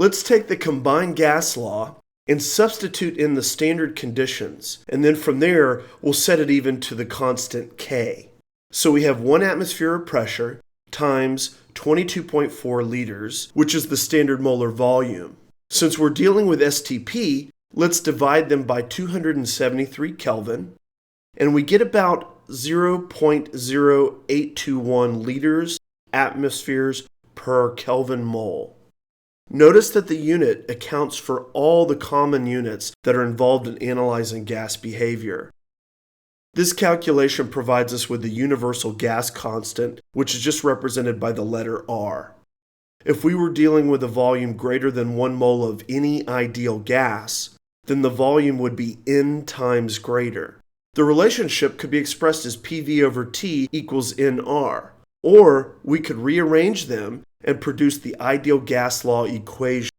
Let's take the combined gas law and substitute in the standard conditions, and then from there, we'll set it even to the constant K. So we have 1 atmosphere of pressure times 22.4 liters, which is the standard molar volume. Since we're dealing with STP, let's divide them by 273 Kelvin, and we get about 0.0821 liters atmospheres per Kelvin mole. Notice that the unit accounts for all the common units that are involved in analyzing gas behavior. This calculation provides us with the universal gas constant, which is just represented by the letter R. If we were dealing with a volume greater than 1 mole of any ideal gas, then the volume would be N times greater. The relationship could be expressed as PV over T equals NR, or we could rearrange them and produce the ideal gas law equation.